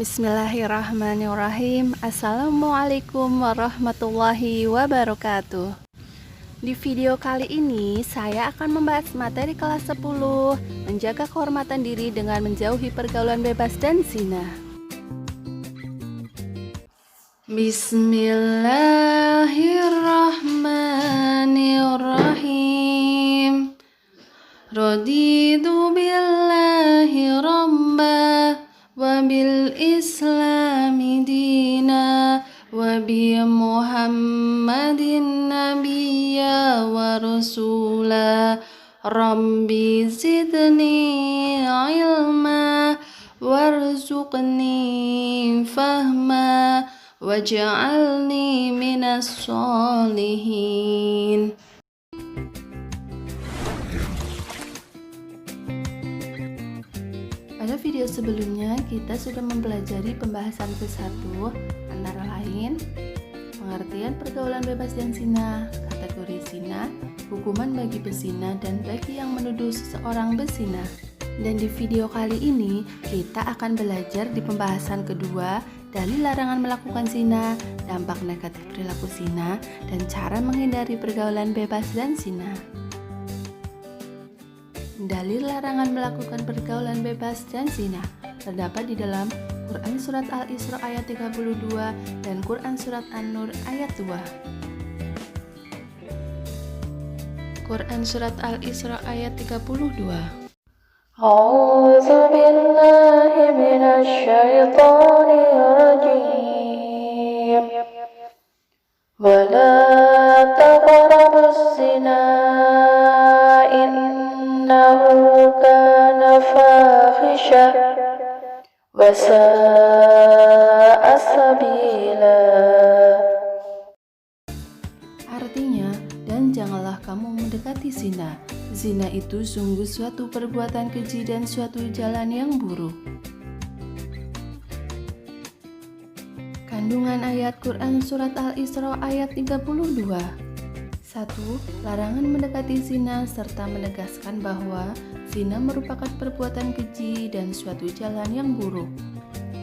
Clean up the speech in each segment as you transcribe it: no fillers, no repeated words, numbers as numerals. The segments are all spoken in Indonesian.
Bismillahirrahmanirrahim. Assalamualaikum warahmatullahi wabarakatuh. Di video kali ini saya akan membahas materi kelas 10, menjaga kehormatan diri dengan menjauhi pergaulan bebas dan zina. Bismillahirrahmanirrahim. Raditu billahi rabba wa bil islami dina wa bi muhammadin nabiyya wa rasula. Rabbi zidni ilma warzuqni fahma waj'alni minas solihin. Pada video sebelumnya kita sudah mempelajari pembahasan ke-1 antara lain pengertian pergaulan bebas dan zina, kategori zina, hukuman bagi pezina dan bagi yang menuduh seseorang berzina. Dan di video kali ini kita akan belajar di pembahasan kedua dalil larangan melakukan zina, dampak negatif perilaku zina, dan cara menghindari pergaulan bebas dan zina. Dalil larangan melakukan pergaulan bebas dan zina terdapat di dalam Quran Surat Al-Isra ayat 32 dan Quran Surat An-Nur ayat 2. Quran Surat Al-Isra ayat 32. A'udzu billahi minasy syaithanir rajim. Wala taqrabuz zina innahu kana fahisha wa sa'a sabila. Artinya, dan janganlah kamu mendekati zina. Zina itu sungguh suatu perbuatan keji dan suatu jalan yang buruk. Kandungan ayat Quran Surat Al-Isra ayat 32. 1. Larangan mendekati zina serta menegaskan bahwa zina merupakan perbuatan keji dan suatu jalan yang buruk.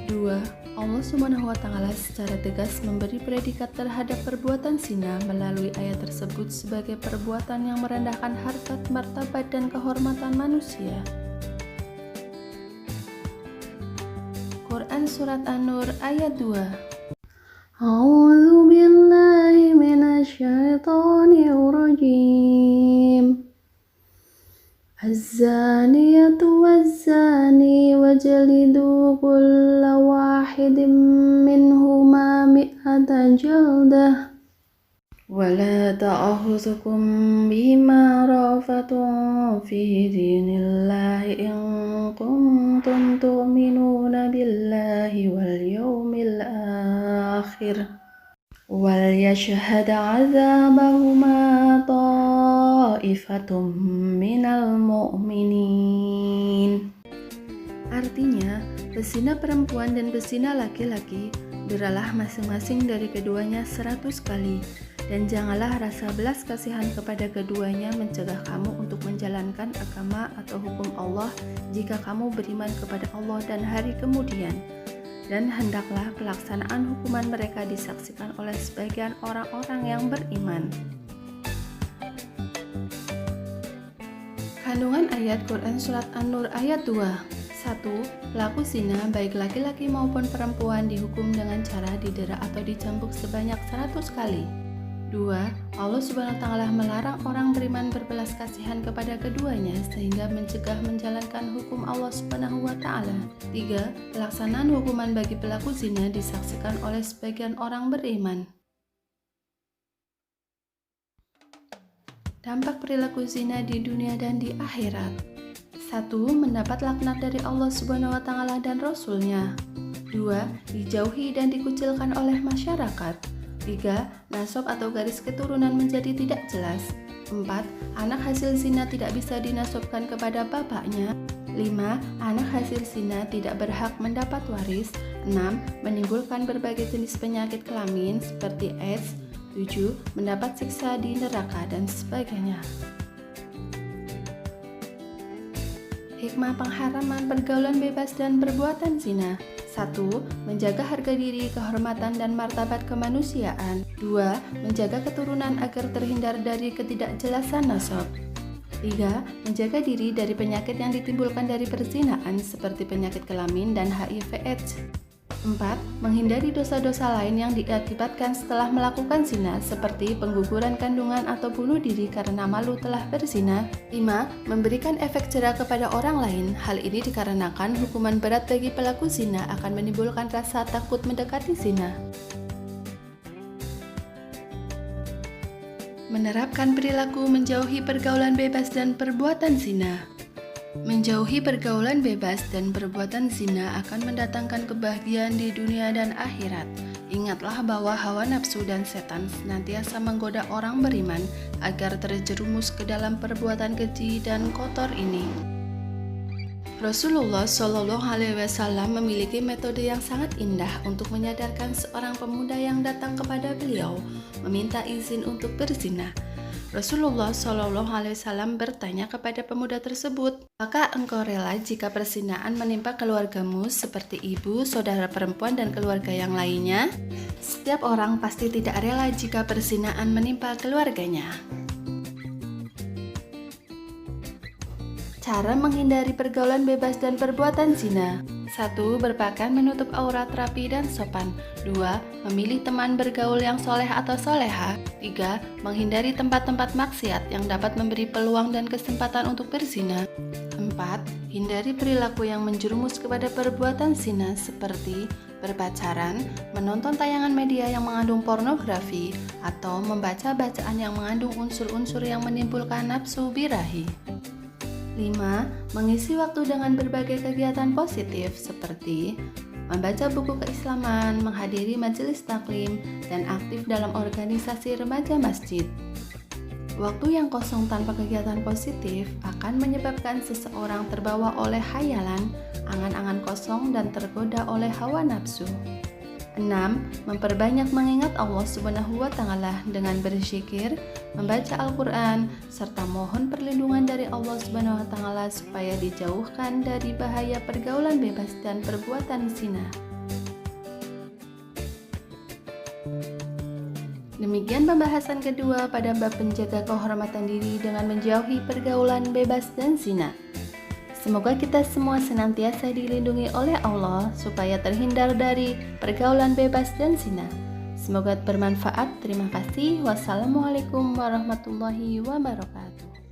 2. Allah SWT secara tegas memberi predikat terhadap perbuatan zina melalui ayat tersebut sebagai perbuatan yang merendahkan harkat, martabat, dan kehormatan manusia. Quran Surat An-Nur ayat 2. A'udzu billahi minasy syaithanir rajim. Az-zaniyatu waz-zani wajlidu kulla wahidin minhuma mi'ata jaldah wa la ta'khudhukum bima rafatun fi dinillahi in kuntum tu'minuna billahi wal yawmil akhir wal yashhad 'adzabahuma ta'ifatum minal mu'minin. Artinya, pezina perempuan dan pezina laki-laki deralah masing-masing dari keduanya 100 kali, dan janganlah rasa belas kasihan kepada keduanya mencegah kamu untuk menjalankan agama atau hukum Allah jika kamu beriman kepada Allah dan hari kemudian. Dan hendaklah pelaksanaan hukuman mereka disaksikan oleh sebagian orang-orang yang beriman. Kandungan ayat Quran Surat An-Nur ayat 2. 1. Pelaku zina baik laki-laki maupun perempuan dihukum dengan cara didera atau dicambuk sebanyak 100 kali. 2. Allah SWT melarang orang beriman berbelas kasihan kepada keduanya sehingga mencegah menjalankan hukum Allah SWT. 3. Pelaksanaan hukuman bagi pelaku zina disaksikan oleh sebagian orang beriman. Dampak perilaku zina di dunia dan di akhirat. 1. Mendapat laknat dari Allah SWT dan Rasul-Nya. 2. Dijauhi dan dikucilkan oleh masyarakat. 3. Nasab atau garis keturunan menjadi tidak jelas. 4. Anak hasil zina tidak bisa dinasabkan kepada bapaknya. 5. Anak hasil zina tidak berhak mendapat waris. 6. Menimbulkan berbagai jenis penyakit kelamin seperti AIDS. 7. Mendapat siksa di neraka dan sebagainya. Hikmah pengharaman pergaulan bebas dan perbuatan zina. 1. Menjaga harga diri, kehormatan, dan martabat kemanusiaan. 2. Menjaga keturunan agar terhindar dari ketidakjelasan nasab. 3. Menjaga diri dari penyakit yang ditimbulkan dari perzinahan seperti penyakit kelamin dan HIV/AIDS. 4. Menghindari dosa-dosa lain yang diakibatkan setelah melakukan zina seperti pengguguran kandungan atau bunuh diri karena malu telah berzina. 5. Memberikan efek jera kepada orang lain. Hal ini dikarenakan hukuman berat bagi pelaku zina akan menimbulkan rasa takut mendekati zina. Menerapkan perilaku menjauhi pergaulan bebas dan perbuatan zina. Menjauhi pergaulan bebas dan perbuatan zina akan mendatangkan kebahagiaan di dunia dan akhirat. Ingatlah bahwa hawa nafsu dan setan senantiasa menggoda orang beriman agar terjerumus ke dalam perbuatan keji dan kotor ini. Rasulullah Shallallahu Alaihi Wasallam memiliki metode yang sangat indah untuk menyadarkan seorang pemuda yang datang kepada beliau meminta izin untuk berzina. Rasulullah Shallallahu Alaihi Wasallam bertanya kepada pemuda tersebut, apakah engkau rela jika perzinahan menimpa keluargamu seperti ibu, saudara perempuan, dan keluarga yang lainnya? Setiap orang pasti tidak rela jika perzinahan menimpa keluarganya. Cara menghindari pergaulan bebas dan perbuatan zina. 1. Berpakaian menutup aurat rapi dan sopan. 2. Memilih teman bergaul yang soleh atau soleha. 3. Menghindari tempat-tempat maksiat yang dapat memberi peluang dan kesempatan untuk berzina. 4. Hindari perilaku yang menjerumus kepada perbuatan zina seperti berpacaran, menonton tayangan media yang mengandung pornografi, atau membaca bacaan yang mengandung unsur-unsur yang menimbulkan nafsu birahi. 5. Mengisi waktu dengan berbagai kegiatan positif seperti membaca buku keislaman, menghadiri majelis taklim, dan aktif dalam organisasi remaja masjid. Waktu yang kosong tanpa kegiatan positif akan menyebabkan seseorang terbawa oleh khayalan, angan-angan kosong, dan tergoda oleh hawa nafsu. 6. Memperbanyak mengingat Allah Subhanahu wa Ta'ala dengan berzikir, membaca Al-Quran, serta mohon perlindungan dari Allah Subhanahu wa Ta'ala supaya dijauhkan dari bahaya pergaulan bebas dan perbuatan zina. Demikian pembahasan kedua pada bab penjaga kehormatan diri dengan menjauhi pergaulan bebas dan zina. Semoga kita semua senantiasa dilindungi oleh Allah supaya terhindar dari pergaulan bebas dan zina. Semoga bermanfaat. Terima kasih. Wassalamualaikum warahmatullahi wabarakatuh.